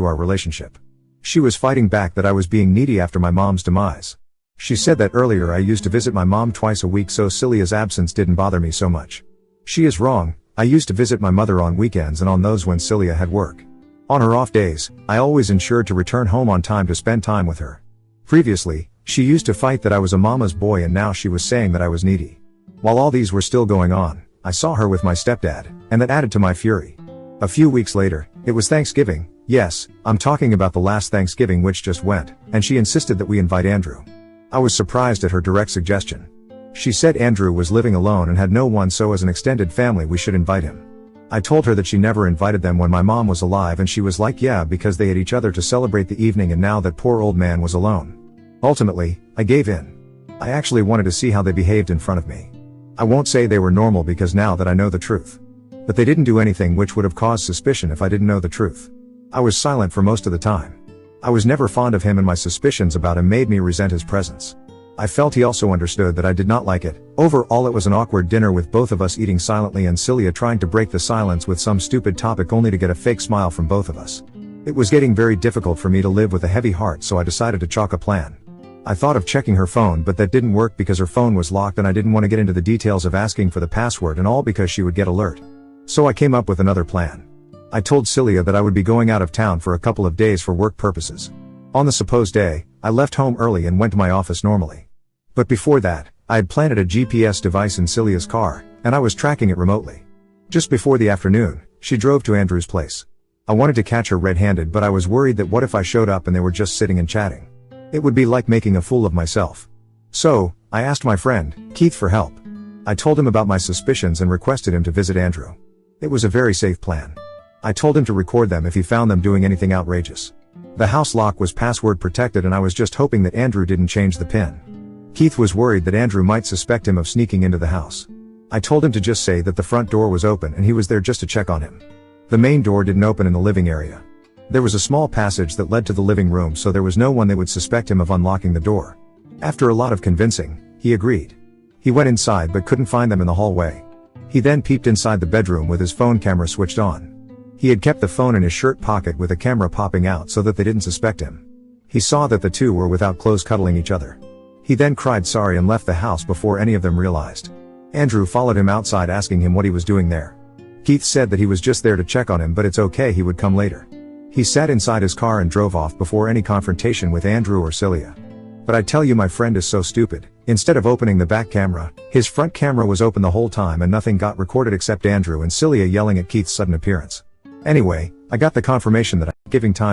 to our relationship. She was fighting back that I was being needy after my mom's demise. She said that earlier I used to visit my mom twice a week so Celia's absence didn't bother me so much. She is wrong. I used to visit my mother on weekends and on those when Celia had work. On her off days, I always ensured to return home on time to spend time with her. Previously, she used to fight that I was a mama's boy and now she was saying that I was needy. While all these were still going on, I saw her with my stepdad, and that added to my fury. A few weeks later, it was Thanksgiving. Yes, I'm talking about the last Thanksgiving which just went, and she insisted that we invite Andrew. I was surprised at her direct suggestion. She said Andrew was living alone and had no one, so as an extended family we should invite him. I told her that she never invited them when my mom was alive and she was like yeah because they had each other to celebrate the evening and now that poor old man was alone. Ultimately, I gave in. I actually wanted to see how they behaved in front of me. I won't say they were normal because now that I know the truth. But they didn't do anything which would have caused suspicion if I didn't know the truth. I was silent for most of the time. I was never fond of him and my suspicions about him made me resent his presence. I felt he also understood that I did not like it. Overall it was an awkward dinner with both of us eating silently and Celia trying to break the silence with some stupid topic only to get a fake smile from both of us. It was getting very difficult for me to live with a heavy heart so I decided to chalk a plan. I thought of checking her phone but that didn't work because her phone was locked and I didn't want to get into the details of asking for the password and all because she would get alert. So I came up with another plan. I told Celia that I would be going out of town for a couple of days for work purposes. On the supposed day, I left home early and went to my office normally. But before that, I had planted a GPS device in Celia's car, and I was tracking it remotely. Just before the afternoon, she drove to Andrew's place. I wanted to catch her red-handed but I was worried that what if I showed up and they were just sitting and chatting. It would be like making a fool of myself. So, I asked my friend, Keith, for help. I told him about my suspicions and requested him to visit Andrew. It was a very safe plan. I told him to record them if he found them doing anything outrageous. The house lock was password protected and I was just hoping that Andrew didn't change the PIN. Keith was worried that Andrew might suspect him of sneaking into the house. I told him to just say that the front door was open and he was there just to check on him. The main door didn't open in the living area. There was a small passage that led to the living room so there was no one that would suspect him of unlocking the door. After a lot of convincing, he agreed. He went inside but couldn't find them in the hallway. He then peeped inside the bedroom with his phone camera switched on. He had kept the phone in his shirt pocket with a camera popping out so that they didn't suspect him. He saw that the two were without clothes cuddling each other. He then cried sorry and left the house before any of them realized. Andrew followed him outside asking him what he was doing there. Keith said that he was just there to check on him but it's okay, he would come later. He sat inside his car and drove off before any confrontation with Andrew or Celia. But I tell you my friend is so stupid. Instead of opening the back camera, his front camera was open the whole time and nothing got recorded except Andrew and Celia yelling at Keith's sudden appearance. Anyway, I got the confirmation that I'm giving time